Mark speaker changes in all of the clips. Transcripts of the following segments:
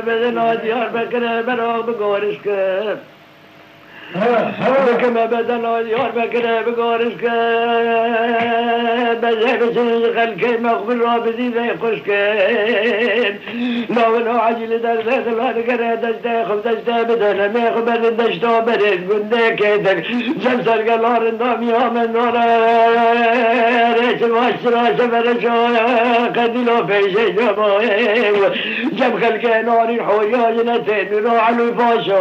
Speaker 1: بدنا ديار بكر برا بقارش كب بكم بدنا ديار بكر بقارش كب بزهب سنز خلق مقبل رابزي ذي خوش كب لا ولا عجل در ذات الله دكر دشتا خب دشتا بدنا ميخ برد دشتا برد قنده كيدك جم سرقلار اندامي آمن نورا ريش واشرا سفرشا قدلو بيشي جمعي جم خلق ناري حويا جنتين روح الفاشا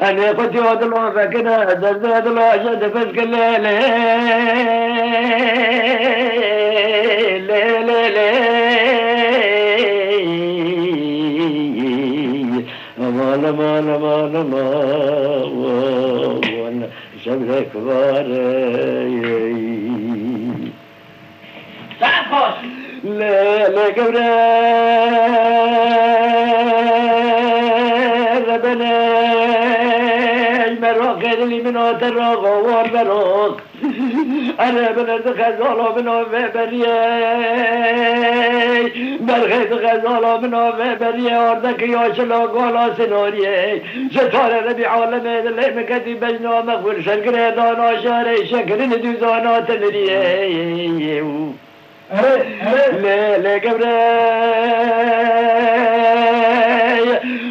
Speaker 1: أنا قلت يا الله فكنا دزد الله جد فسك الليل أمان أمان أمان أمان وانا شبك باري
Speaker 2: تعال
Speaker 1: لا لا قبرا ربنا مروق اللي منو تروق وور مروق أنا بنرد خزالة منو بريه برخيط خزالة منو بريه أردك ياشلا قالا سناريه ستار ربي عالم اللي مكتي بجنا مغفر شكر دانا شاري شكر ندوزانا تنريه لا لا قبري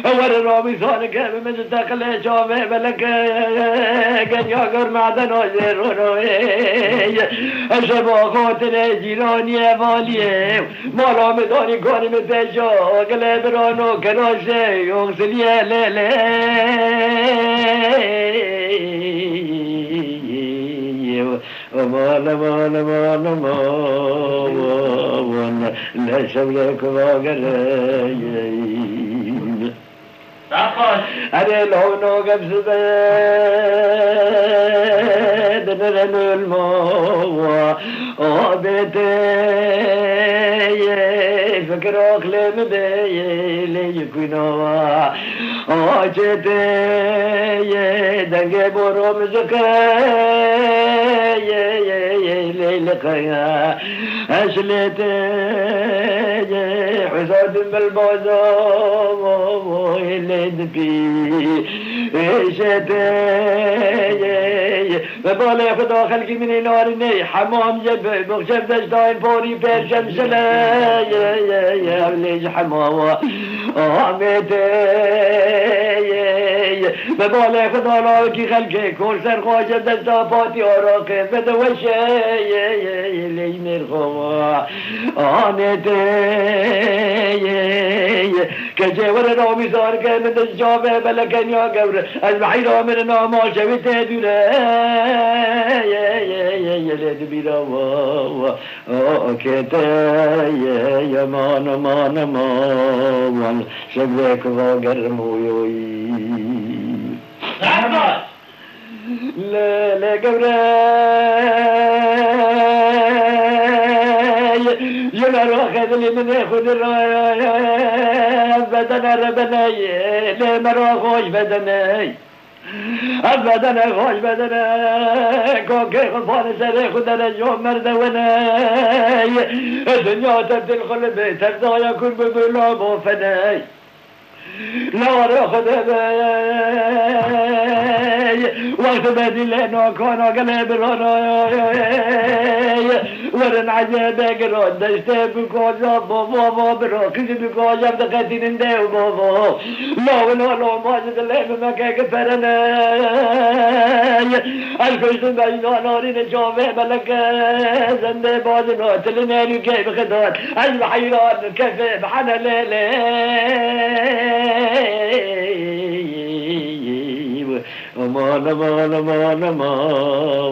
Speaker 1: أول رامي صانك من دخل شامي ملك كان يقر معدن وزيروني أشبه قاتل جيراني مالي مالا مداني كاني من بيشا قلب رانو كراشي يغسلي لا لا أمان أمان أمان أمان لا شبك واقرين أنا لونو قبس بيد نرنو الموى بيتي فكر أخلم بي ليكونا جتي دنگه برو مزكي ليلقيا أشلتي حساد بالبازار ليد بي شتي ببالي خدا خلقي من نارني حمام جب بخشب دشتاين فوري بير شمسلا يا ليش حمام آمدي ببالي خدا لاكي خلقي كل سر خواجب دشتا فاتي آراقي بدوشي ليش مرخوا آمدي كجور رامي صار كان دشجابه بلكن يا قبر البحي رامي ناما شوي تدوره يا لد بيروا كتا يا مان مان مان شبك واقر مويوي لا لا قبره ينار واخذ لي من ياخذ الرايه بدنا ربناي لا مرا خوش بدناي بدنا خوش بدنا كوكي خفان سري خدنا يوم مردوناي الدنيا تبدل قلبي تبدا يكون ببلا بوفناي لا رأخذ وقت بدلنا كان قلب رناي ورن عجب قرون دشت بكوجا بابا بروكي بكوجا دقتين ندو بابا لا ولا ماجد الله بمكة فرنا الكشت بين نارين جوه ملك زند بازنا تلنا يجيب خدار الحيران كفى بحنا ليلة أمان أمان أمان أمان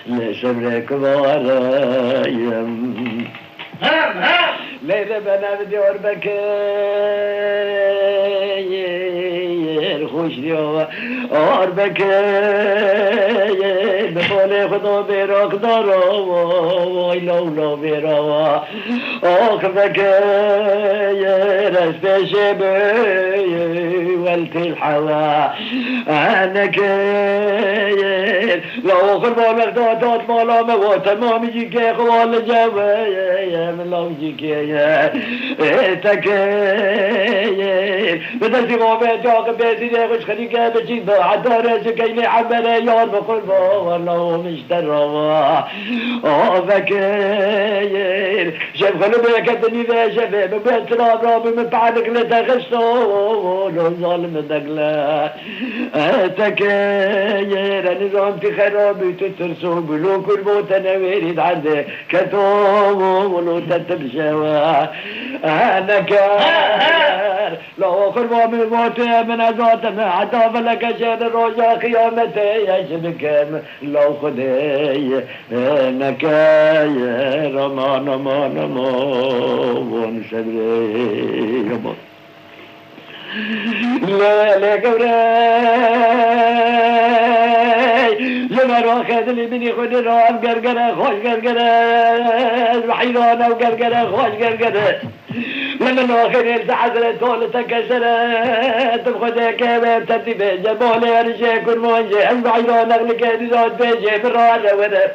Speaker 1: لشبرك ورايم ليلة بنا بدي أربك خوشی آر بکه به بال خدا بیراق دارا وای لولا بیرا آخ بکه رست شبه ولت الحوا انا كير لو خل بالك دات مالا ما تمام يجيك خوال جوا من لو يجيك يا تكير بدرسي غابة جاك بيتي ده خوش خليك بجين عدارة سكيني عمرة يار بقول والله مش دروا فكير شاف خلو بيكتني ذا شاف بس رابي من بعدك لتغشتو لو ظالم دقلا تكير نظام في خرابي تترسو بلو كل موت انا ويريد عنده كتوب ولو تتبشوا انا كار لو خربا من موت من ازات ما حتى فلك شهر الرجا قيامتي يا شبكم لو خدي انا كاير امان امان امان شبري لا لا قبراي لما اخذ لي مني خد الرام قرقره خوش قرقره وحيرانه وقرقره خوش قرقره لما اخذ التعذر طول تكسره تبخذ كيف ترتيب جبولي ارجع كل موجه الوحيرانه اغلق ذات بيجي بالراجه وده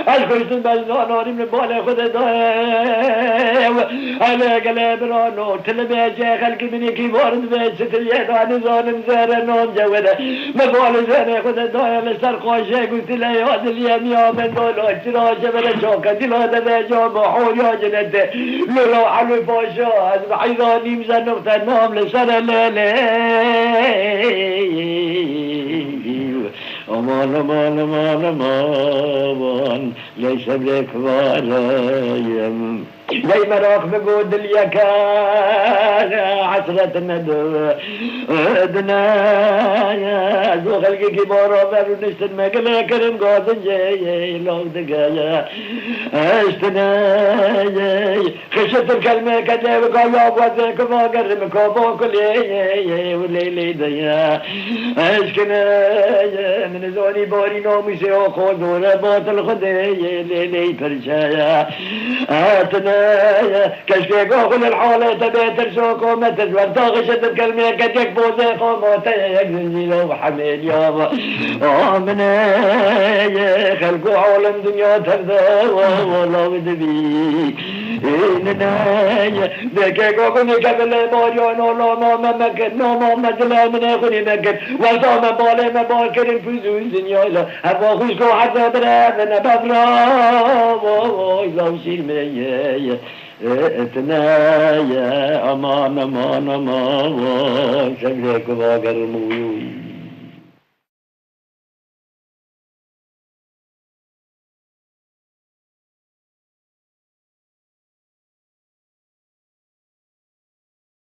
Speaker 1: الكل تنبال نوري من بالي خد دايم على قلب رانو تلبيجي خلق مني كيبور بيت ستريد عن ظالم زار نوم جوده ما بالي زاني خد دايم لسر خوشه قلت له يا دليم يا من دولو تراجه بلا شوكه دلو دبيجو بحول يا جنده لولو حلو فاشا بحيضاني مزن نقطة نوم لسر الليلي امان امان امان امان ليس بك ورايم لي مراق بقود اليكان حسرة الندو دنايا زو خلقي كبارا بارو نشتن مقلا كرم قادن جاي لو دقايا اشتنايا خشت الكلمة كده بقايا وزيك ما قرمك وباكل وليلي ديا اشكنايا من زوني باري نومي سيو خوزورة باطل خدي ليلي ترشايا كشفيك أخل الحالة تبيت السوق وما تزور تاغشت الكلمة كتك بوزيق وما تيك زنجيلة وحميل يابا من خلقوا عالم دنيا ترذا والله ودبي إننا بكيك أخني قبل ماريان الله ما مكت ما مدلا من أخني مكت والله ما بالي ما بالكرين فزون زنيالا أبا خوشكو حتى برامنا ببلا لو شير مياه اتنايا امان امان امان شبك باقر مويوي